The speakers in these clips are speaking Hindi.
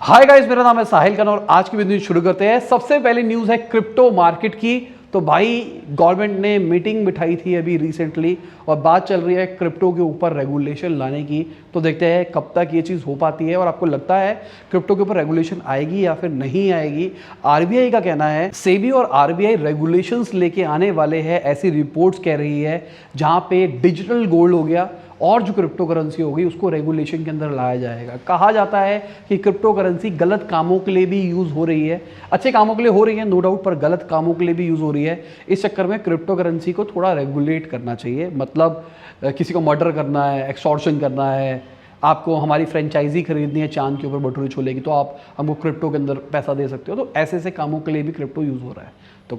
हाय गाइस, मेरा नाम है साहिल खान और आज की वीडियो शुरू करते हैं। सबसे पहली न्यूज़ है क्रिप्टो मार्केट की। तो भाई गवर्नमेंट ने मीटिंग बिठाई थी अभी रिसेंटली और बात चल रही है क्रिप्टो के ऊपर रेगुलेशन लाने की। तो देखते हैं कब तक ये चीज़ हो पाती है और आपको लगता है क्रिप्टो के ऊपर रेगुलेशन आएगी या फिर नहीं आएगी। आरबीआई का कहना है, सेबी और आरबीआई रेगुलेशंस लेके आने वाले हैं, ऐसी रिपोर्ट्स कह रही है, जहां पे डिजिटल गोल्ड हो गया और जो क्रिप्टो करेंसी होगी उसको रेगुलेशन के अंदर लाया जाएगा। कहा जाता है कि क्रिप्टो करेंसी गलत कामों के लिए भी यूज़ हो रही है, अच्छे कामों के लिए हो रही है नो डाउट, पर गलत कामों के लिए भी यूज़ हो रही है। इस चक्कर में क्रिप्टो करेंसी को थोड़ा रेगुलेट करना चाहिए। मतलब किसी को मर्डर करना है, एक्सटॉर्शन करना है, आपको हमारी फ्रेंचाइजी खरीदनी है चांद के ऊपर भटूरे छोले की, तो आप हमको क्रिप्टो के अंदर पैसा दे सकते हो। तो ऐसे ऐसे कामों के लिए भी क्रिप्टो यूज़ हो रहा है। तो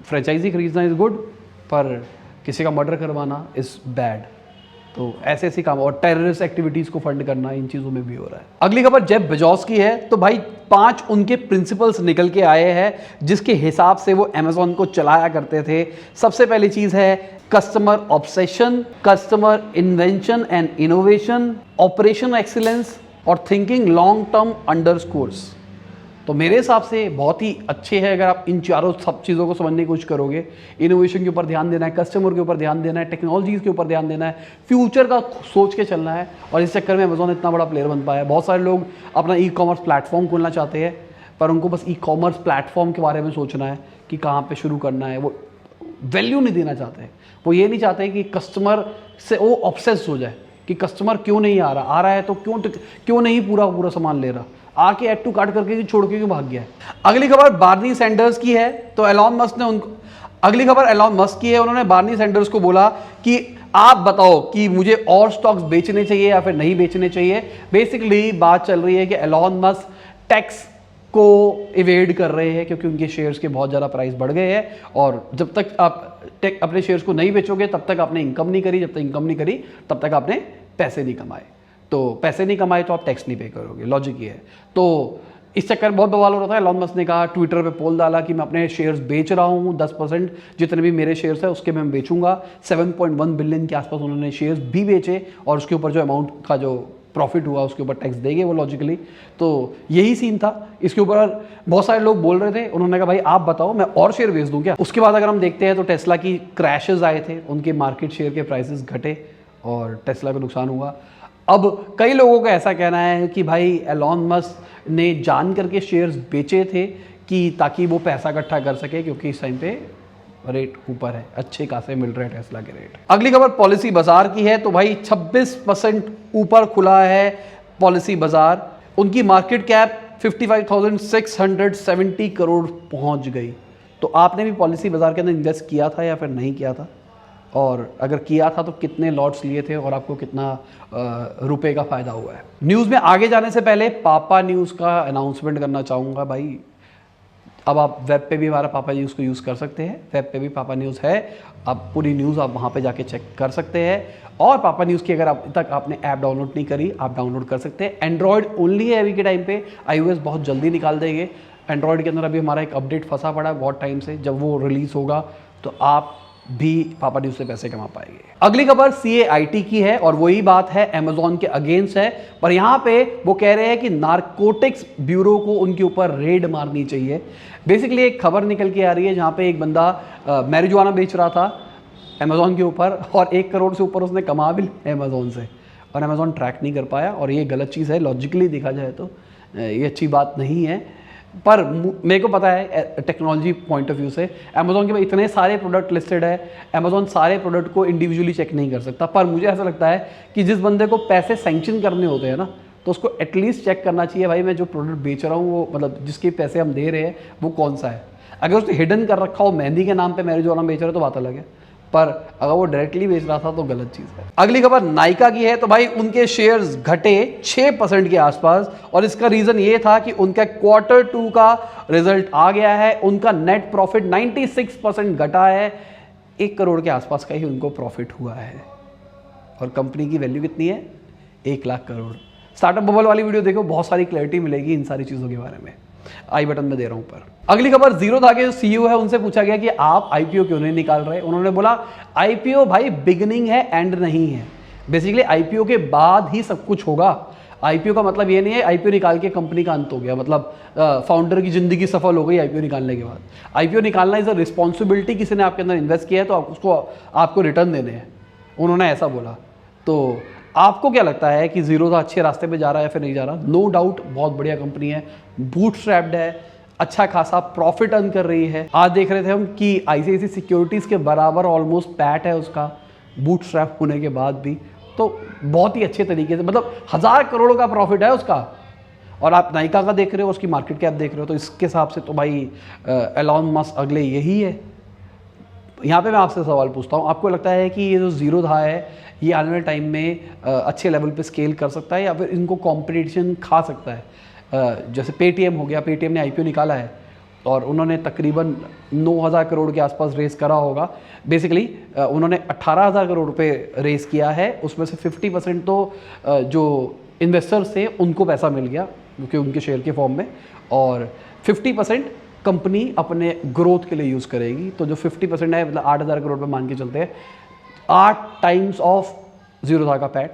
फ्रेंचाइजी खरीदना इज़ गुड, पर किसी का मर्डर करवाना इज़ बैड। तो ऐसे ऐसे काम और टेररिस्ट एक्टिविटीज़ को फंड करना इन चीज़ों में भी हो रहा है। अगली खबर जेफ बेजोस की है। तो भाई 5 उनके प्रिंसिपल्स निकल के आए हैं जिसके हिसाब से वो अमेजोन को चलाया करते थे। सबसे पहली चीज़ है customer obsession, customer invention and innovation, operation excellence और थिंकिंग लॉन्ग टर्म अंडरस्कोर्स। तो मेरे हिसाब से बहुत ही अच्छे हैं अगर आप इन चारों सब चीज़ों को समझने की कोशिश करोगे। इनोवेशन के ऊपर ध्यान देना है, कस्टमर के ऊपर ध्यान देना है, टेक्नोलॉजीज़ के ऊपर ध्यान देना है, फ्यूचर का सोच के चलना है। और इस चक्कर में अमेजोन इतना बड़ा प्लेयर बन पाया है। बहुत सारे लोग अपना ई कॉमर्स प्लेटफॉर्म खोलना चाहते हैं, पर उनको बस ई कॉमर्स प्लेटफॉर्म के बारे में सोचना है कि कहाँ पर शुरू करना है। वो वैल्यू नहीं देना चाहते। वो ये नहीं चाहते कि कस्टमर से वो ऑब्सेस हो जाए कि कस्टमर क्यों नहीं आ रहा है तो क्यों नहीं पूरा सामान ले रहा, आके ऐड टू कार्ट करके छोड़ के क्यों भाग गया है। अगली खबर बार्नी सैंडर्स की है। तो एलॉन मस्क ने उनको अगली खबर एलॉन मस्क की है। उन्होंने बार्नी सैंडर्स को बोला कि आप बताओ कि मुझे और स्टॉक्स बेचने चाहिए या फिर नहीं बेचने चाहिए। बेसिकली बात चल रही है कि एलॉन मस्क टैक्स को इवेड कर रहे हैं क्योंकि उनके शेयर्स के बहुत ज़्यादा प्राइस बढ़ गए हैं और जब तक आप अपने शेयर्स को नहीं बेचोगे तब तक आपने इनकम नहीं करी, जब तक इनकम नहीं करी तब तक आपने पैसे नहीं कमाए। तो पैसे नहीं कमाए तो आप टैक्स नहीं पे करोगे, लॉजिक ये है। तो इस चक्कर में बहुत बवाल हो रहा था। एलॉन मस्क ने कहा, ट्विटर पे पोल डाला कि मैं अपने शेयर्स बेच रहा हूँ, 10% जितने भी मेरे शेयर्स है उसके मैं बेचूंगा। 7.1 बिलियन के आसपास उन्होंने शेयर्स भी बेचे और उसके ऊपर जो अमाउंट का जो प्रॉफिट हुआ उसके ऊपर टैक्स देंगे वो लॉजिकली। तो यही सीन था। इसके ऊपर बहुत सारे लोग बोल रहे थे। उन्होंने कहा भाई आप बताओ मैं और शेयर बेच दूं क्या। उसके बाद अगर हम देखते हैं तो टेस्ला की क्रैशेस आए थे, उनके मार्केट शेयर के प्राइसेस घटे और टेस्ला को नुकसान हुआ। अब कई लोगों का ऐसा कहना है कि भाई एलॉन मस्क ने जान करके शेयर्स बेचे थे कि ताकि वो पैसा इकट्ठा कर सके, क्योंकि इस टाइम पे रेट ऊपर है, अच्छे खासे मिल रहे हैं टेस्ला के रेट। अगली खबर पॉलिसी बाजार की है। तो भाई 26% ऊपर खुला है पॉलिसी बाजार। उनकी मार्केट कैप 55,670 करोड़ पहुंच गई। तो आपने भी पॉलिसी बाजार के अंदर इन्वेस्ट किया था या फिर नहीं किया था, और अगर किया था तो कितने लॉट्स लिए थे और आपको कितना रुपए का फायदा हुआ है। न्यूज़ में आगे जाने से पहले पापा न्यूज़ का अनाउंसमेंट करना चाहूँगा। भाई अब आप वेब पे भी हमारा पापा न्यूज़ को यूज़ कर सकते हैं। वेब पे भी पापा न्यूज़ है, आप पूरी न्यूज़ आप वहाँ पे जाके चेक कर सकते हैं। और पापा न्यूज़ की अगर अब तक आपने ऐप डाउनलोड नहीं करी, आप डाउनलोड कर सकते हैं। एंड्रॉयड ओनली है अभी के टाइम पे, iOS बहुत जल्दी निकाल देंगे। एंड्रॉयड के अंदर अभी हमारा एक अपडेट फंसा पड़ा है बहुत टाइम से, जब वो रिलीज़ होगा तो आप भी पापा न्यूज़ से पैसे कमा पाएंगे। अगली खबर CAIT की है और वही बात है अमेजोन के अगेंस्ट है, पर यहाँ पे वो कह रहे हैं कि नारकोटिक्स ब्यूरो को उनके ऊपर रेड मारनी चाहिए। बेसिकली एक खबर निकल के आ रही है जहाँ पे एक बंदा मैरिजुआना बेच रहा था अमेजोन के ऊपर और 1 करोड़ से ऊपर उसने कमा भी लिया अमेजोन से, और अमेजोन ट्रैक नहीं कर पाया। और ये गलत चीज़ है, लॉजिकली देखा जाए तो ये अच्छी बात नहीं है। पर मेरे को पता है टेक्नोलॉजी पॉइंट ऑफ व्यू से अमेजोन के में इतने सारे प्रोडक्ट लिस्टेड है, अमेजोन सारे प्रोडक्ट को इंडिविजुअली चेक नहीं कर सकता। पर मुझे ऐसा लगता है कि जिस बंदे को पैसे सैंक्शन करने होते हैं ना, तो उसको एटलीस्ट चेक करना चाहिए भाई मैं जो प्रोडक्ट बेच रहा हूँ वो मतलब जिसके पैसे हम दे रहे हैं वो कौन सा है। अगर उसने हिडन कर रखा हो, मेहंदी के नाम पे मैरिजुआना बेच रहा है तो बात अलग है, पर अगर वो डायरेक्टली बेच रहा था तो गलत चीज़ है। अगली खबर नाइका की है। तो भाई उनके शेयर्स घटे 6% के आसपास और इसका रीज़न ये था कि उनका Q2 का रिजल्ट आ गया है। उनका नेट प्रॉफिट 96% घटा है, 1 करोड़ के आसपास का ही उनको प्रॉफिट हुआ है। और कंपनी की वैल्यू कितनी है? 1 लाख करोड़। स्टार्टअप बबल वाली वीडियो देखो, बहुत सारी क्लैरिटी मिलेगी इन सारी चीज़ों के बारे में। आई बटन में दे रहा हूं ऊपर। अगली खबर जीरोधा के जो CEO है उनसे पूछा गया कि आप IPO क्यों नहीं निकाल रहे। उन्होंने बोला IPO भाई बिगिनिंग है, एंड नहीं है। बेसिकली IPO के बाद ही सब कुछ होगा। आईपीओ का मतलब ये नहीं है आईपीओ निकाल के कंपनी का अंत हो गया, मतलब फाउंडर की ज़िंदगी सफल हो गई आईपीओ निकालने के बाद। आईपीओ निकालना इज़ अ रिस्पॉन्सिबिलिटी, किसी ने आपके अंदर इन्वेस्ट किया है तो उसको आपको रिटर्न देने हैं, उन्होंने ऐसा बोला। तो आपको क्या लगता है कि ज़ीरोधा अच्छे रास्ते पे जा रहा है फिर नहीं जा रहा? नो डाउट बहुत बढ़िया कंपनी है, बूटस्ट्रैप्ड है, अच्छा खासा प्रॉफिट अर्न कर रही है। आज देख रहे थे हम कि आईसीआईसी सिक्योरिटीज़ के बराबर ऑलमोस्ट पैट है उसका, बूटस्ट्रैप होने के बाद भी। तो बहुत ही अच्छे तरीके से, मतलब 1000 करोड़ का प्रॉफिट है उसका। और आप नाइका का देख रहे हो, उसकी मार्केट कैप देख रहे हो, तो इसके हिसाब से तो भाई एलॉन मस्क अगले यही है। यहाँ पे मैं आपसे सवाल पूछता हूँ, आपको लगता है कि ये जो ज़ीरोधा है ये आने वाले टाइम में अच्छे लेवल पे स्केल कर सकता है या फिर इनको कंपटीशन खा सकता है? जैसे पेटीएम हो गया, पेटीएम ने आईपीओ निकाला है और उन्होंने तकरीबन 9000 करोड़ के आसपास रेस करा होगा। बेसिकली उन्होंने 18000 करोड़ रुपए रेस किया है, उसमें से 50% तो जो इन्वेस्टर्स थे उनको पैसा मिल गया क्योंकि उनके शेयर के फॉर्म में, और 50% कंपनी अपने ग्रोथ के लिए यूज़ करेगी। तो जो 50% है मतलब 8000 करोड़ पे मान के चलते हैं, 8 टाइम्स ऑफ ज़ीरोधा का पैट,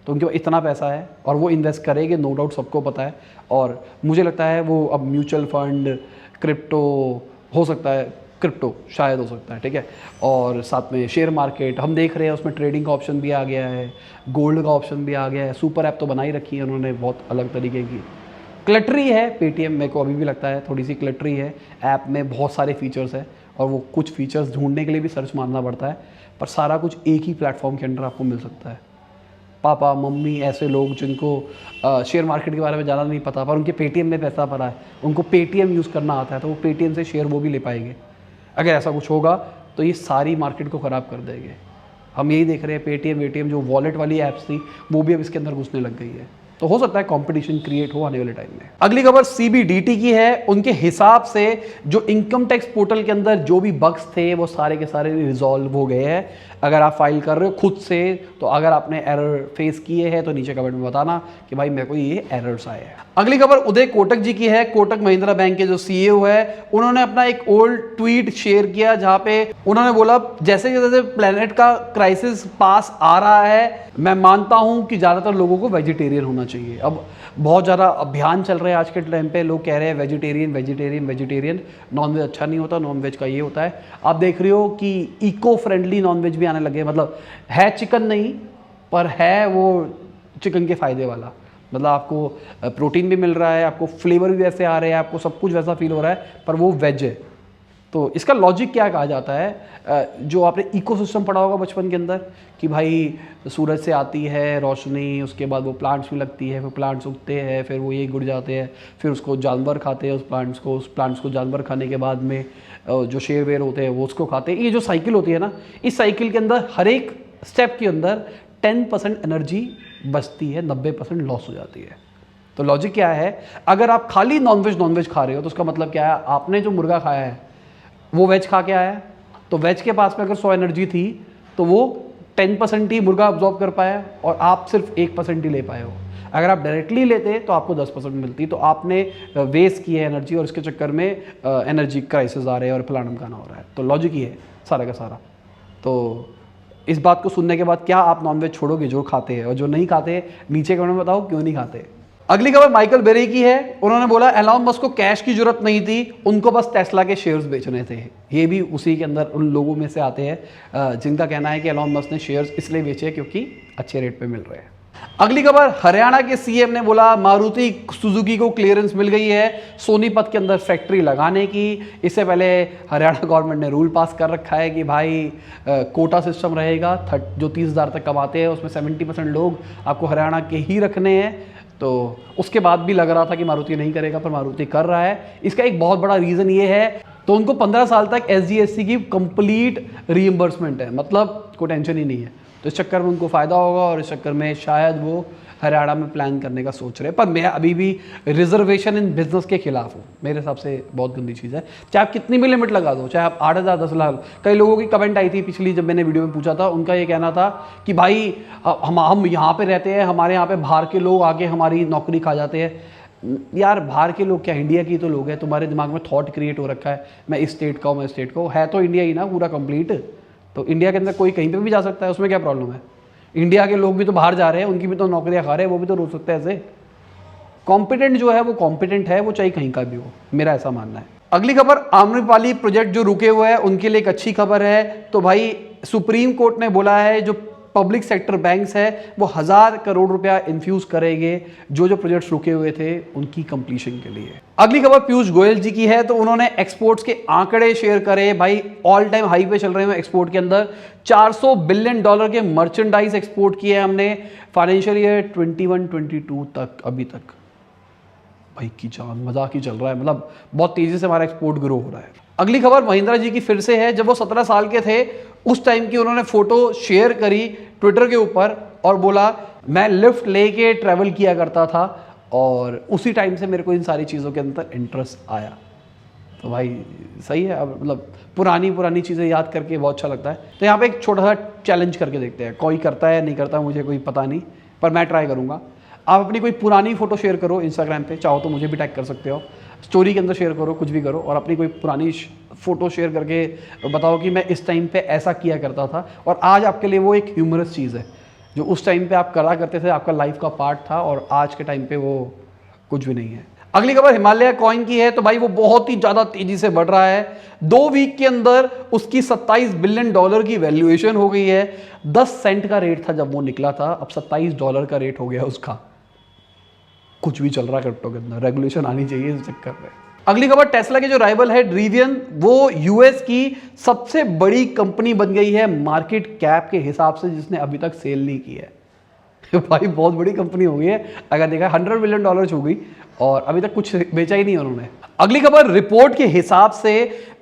तो उनके पास इतना पैसा है और वो इन्वेस्ट करेंगे, नो डाउट, सबको पता है। और मुझे लगता है वो अब म्यूचुअल फंड, क्रिप्टो हो सकता है, क्रिप्टो शायद हो सकता है, ठीक है, और साथ में शेयर मार्केट हम देख रहे हैं, उसमें ट्रेडिंग का ऑप्शन भी आ गया है, गोल्ड का ऑप्शन भी आ गया है, सुपर ऐप तो बना ही रखी है उन्होंने बहुत अलग तरीके की। क्लटरी है पेटीएम, मेरे को अभी भी लगता है थोड़ी सी क्लटरी है, ऐप में बहुत सारे फीचर्स हैं और वो कुछ फीचर्स ढूंढने के लिए भी सर्च मारना पड़ता है, पर सारा कुछ एक ही प्लेटफॉर्म के अंदर आपको मिल सकता है। पापा मम्मी ऐसे लोग जिनको शेयर मार्केट के बारे में ज़्यादा नहीं पता पर उनके पेटीएम में पैसा भरा है, उनको पेटीएम यूज़ करना आता है, तो वो पेटीएम से शेयर वो भी ले पाएंगे। अगर ऐसा कुछ होगा तो ये सारी मार्केट को ख़राब कर देंगे। हम यही देख रहे हैं, पेटीएम वेटीएम जो वॉलेट वाली ऐप्स थी वो भी अब इसके अंदर घुसने लग गई है, तो हो सकता है कंपटीशन क्रिएट हो आने वाले टाइम में। अगली खबर सीबीडीटी की है। उनके हिसाब से जो इनकम टैक्स पोर्टल के अंदर जो भी बग्स थे वो सारे के सारे रिजॉल्व हो गए हैं। अगर आप फाइल कर रहे हो खुद से, तो अगर आपने एरर फेस किए हैं तो नीचे कमेंट में बताना कि भाई मेरे को ये एरर्स आए हैं। अगली खबर उदय कोटक जी की है। कोटक महिंद्रा बैंक के जो सीईओ है, उन्होंने अपना एक ओल्ड ट्वीट शेयर किया जहां पे उन्होंने बोला जैसे जैसे प्लेनेट का क्राइसिस पास आ रहा है, मैं मानता हूं कि ज़्यादातर लोगों को वेजिटेरियन होना चाहिए। अब बहुत ज़्यादा अभियान चल रहे हैं आज के टाइम पे, लोग कह रहे हैं वेजिटेरियन वेजिटेरियन वेजिटेरियन, नॉनवेज अच्छा नहीं होता, नॉनवेज का ये होता है। आप देख रहे हो कि इको फ्रेंडली नॉनवेज भी आने लगे, मतलब है चिकन नहीं पर है वो चिकन के फ़ायदे वाला, मतलब आपको प्रोटीन भी मिल रहा है, आपको फ्लेवर भी वैसे आ रहे हैं, आपको सब कुछ वैसा फील हो रहा है, पर वो वेज है। तो इसका लॉजिक क्या कहा जाता है, जो आपने इकोसिस्टम पढ़ा होगा बचपन के अंदर कि भाई सूरज से आती है रोशनी, उसके बाद वो प्लांट्स में लगती है, फिर प्लांट्स उगते हैं, फिर वो ये गिर जाते हैं, फिर उसको जानवर खाते हैं उस प्लांट्स को जानवर खाने के बाद में जो शेर वेर होते हैं वो उसको खाते हैं। ये जो साइकिल होती है ना, इस साइकिल के अंदर हर एक स्टेप के अंदर 10% एनर्जी बचती है, 90% लॉस हो जाती है। तो लॉजिक क्या है, अगर आप खाली नॉनवेज खा रहे हो तो उसका मतलब क्या है, आपने जो मुर्गा खाया है वो वेज खा के आया है, तो वेज के पास में अगर 100 एनर्जी थी तो वो 10% ही मुर्गा अब्जॉर्ब कर पाया और आप सिर्फ 1% ही ले पाए हो। अगर आप डायरेक्टली लेते तो आपको 10% मिलती, तो आपने वेस्ट की है एनर्जी और इसके चक्कर में एनर्जी क्राइसिस आ रहे हैं और प्लानम खाना हो रहा है। तो लॉजिक ये है सारा का सारा। तो इस बात को सुनने के बाद क्या आप नॉनवेज छोड़ोगे जो खाते हैं, और जो नहीं खाते नीचे कमेंट में बताओ क्यों नहीं खाते। अगली खबर माइकल बेरी की है। उन्होंने बोला एलॉन मस्क को कैश की जरूरत नहीं थी, उनको बस टेस्ला के शेयर्स बेचने थे। ये भी उसी के अंदर उन लोगों में से आते हैं जिनका कहना है कि एलॉन मस्क ने शेयर्स इसलिए बेचे क्योंकि अच्छे रेट पे मिल रहे हैं। अगली खबर हरियाणा के सीएम ने बोला मारुति सुजुकी को क्लियरेंस मिल गई है सोनीपत के अंदर फैक्ट्री लगाने की। इससे पहले हरियाणा गवर्नमेंट ने रूल पास कर रखा है कि भाई कोटा सिस्टम रहेगा, जो 30,000 तक कमाते हैं उसमें 70% लोग आपको हरियाणा के ही रखने हैं। तो उसके बाद भी लग रहा था कि मारुति नहीं करेगा, पर मारुति कर रहा है। इसका एक बहुत बड़ा रीज़न ये है, तो उनको 15 साल तक SGST की कंप्लीट रीइंबर्समेंट है, मतलब कोई टेंशन ही नहीं है। तो इस चक्कर में उनको फ़ायदा होगा और इस चक्कर में शायद वो हरियाणा में प्लान करने का सोच रहे हैं। पर मैं अभी भी रिजर्वेशन इन बिजनेस के खिलाफ हूँ, मेरे हिसाब से बहुत गंदी चीज़ है। चाहे आप कितनी भी लिमिट लगा दो, चाहे आप 8,000 10 लाख। कई लोगों की कमेंट आई थी पिछली, जब मैंने वीडियो में पूछा था, उनका ये कहना था कि भाई हम यहाँ पे रहते हैं, हमारे यहाँ पे बाहर के लोग आके हमारी नौकरी खा जाते हैं। यार बाहर के लोग क्या, इंडिया की तो लोग हैं। तुम्हारे दिमाग में थॉट क्रिएट हो रखा है मैं इस स्टेट का हूँ, मैं स्टेट का हूँ, है तो इंडिया ही ना पूरा कंप्लीट। तो इंडिया के अंदर कोई कहीं पे भी जा सकता है, उसमें क्या प्रॉब्लम है। इंडिया के लोग भी तो बाहर जा रहे हैं, उनकी भी तो नौकरियां खा रहे हैं, वो भी तो रोक सकते हैं ऐसे। कॉम्पिटेंट जो है वो कॉम्पिटेंट है, वो चाहे कहीं का भी हो, मेरा ऐसा मानना है। अगली खबर, आम्रपाली प्रोजेक्ट जो रुके हुए हैं उनके लिए एक अच्छी खबर है। तो भाई सुप्रीम कोर्ट ने बोला है जो पब्लिक सेक्टर बैंक्स है वो 1000 करोड़ रुपया इन्फ्यूज करेंगे जो प्रोजेक्ट्स रुके हुए थे उनकी कंप्लीशन के लिए। अगली खबर पीयूष गोयल जी की है। तो उन्होंने एक्सपोर्ट्स के आंकड़े शेयर करे। भाई ऑल टाइम हाई पे चल रहे हैं एक्सपोर्ट के अंदर, $400 बिलियन के मर्चेंडाइज एक्सपोर्ट किए हमने फाइनेंशियल ईयर 21-22 तक। अभी तक भाई की जान, मजाक ही चल रहा है, मतलब बहुत तेजी से हमारा एक्सपोर्ट ग्रो हो रहा है। अगली खबर महिंद्रा जी की फिर से है। जब वो 17 साल के थे उस टाइम की उन्होंने फोटो शेयर करी ट्विटर के ऊपर और बोला मैं लिफ्ट लेके ट्रैवल किया करता था और उसी टाइम से मेरे को इन सारी चीज़ों के अंदर इंटरेस्ट आया। तो भाई सही है, अब मतलब पुरानी चीज़ें याद करके बहुत अच्छा लगता है। तो यहाँ पे एक छोटा सा चैलेंज करके देखते हैं, कोई करता है नहीं करता मुझे कोई पता नहीं, पर मैं ट्राई करूँगा। आप अपनी कोई पुरानी फोटो शेयर करो इंस्टाग्राम पे, चाहो तो मुझे भी टैग कर सकते हो, स्टोरी के अंदर शेयर करो, कुछ भी करो, और अपनी कोई पुरानी फोटो शेयर करके बताओ कि मैं इस टाइम पे ऐसा किया करता था और आज आपके लिए वो एक ह्यूमरस चीज़ है जो उस टाइम पे आप करा करते थे, आपका लाइफ का पार्ट था और आज के टाइम पे वो कुछ भी नहीं है। अगली खबर हिमालय कॉइन की है। तो भाई वो बहुत ही ज़्यादा तेजी से बढ़ रहा है। 2 वीक के अंदर उसकी $27 बिलियन की वैल्यूएशन हो गई है। 10 सेंट का रेट था जब वो निकला था, अब $27 का रेट हो गया उसका। कुछ भी चल रहा है क्रिप्टो के अंदर, रेगुलेशन आनी चाहिए इस चक्कर में। अगली खबर, टेस्ला के जो राइवल है रिवियन, वो यूएस की सबसे बड़ी कंपनी बन गई है मार्केट कैप के हिसाब से, जिसने अभी तक सेल नहीं की है। भाई बहुत बड़ी कंपनी हो गई है, अगर देखा $100 बिलियन हो गई और अभी तक कुछ बेचा ही नहीं उन्होंने। अगली खबर, रिपोर्ट के हिसाब से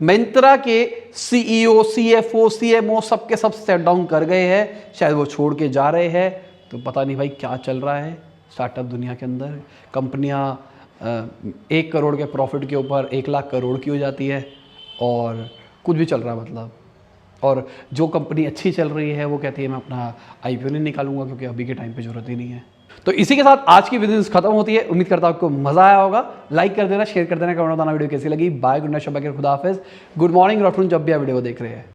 मिंत्रा के सीईओ, सीएफओ, सीएमओ सबके सब स्टेप डाउन कर गए हैं, शायद वो छोड़ के जा रहे हैं। तो पता नहीं भाई क्या चल रहा है स्टार्टअप दुनिया के अंदर। कंपनियां 1 करोड़ के प्रॉफिट के ऊपर 1 लाख करोड़ की हो जाती है और कुछ भी चल रहा है मतलब। और जो कंपनी अच्छी चल रही है वो कहती है मैं अपना आईपीओ नहीं निकालूंगा क्योंकि अभी के टाइम पे जरूरत ही नहीं है। तो इसी के साथ आज की वीडियो खत्म होती है। उम्मीद करता हूं आपको मजा आया होगा। लाइक कर देना, शेयर कर देना, कमेंट बताना वीडियो कैसी लगी। बाय, गुड नाइट, शब्बा के खुदा हाफिज, गुड मॉर्निंग, गुड आफ्टरनून, जब भी आप वीडियो देख रहे हैं।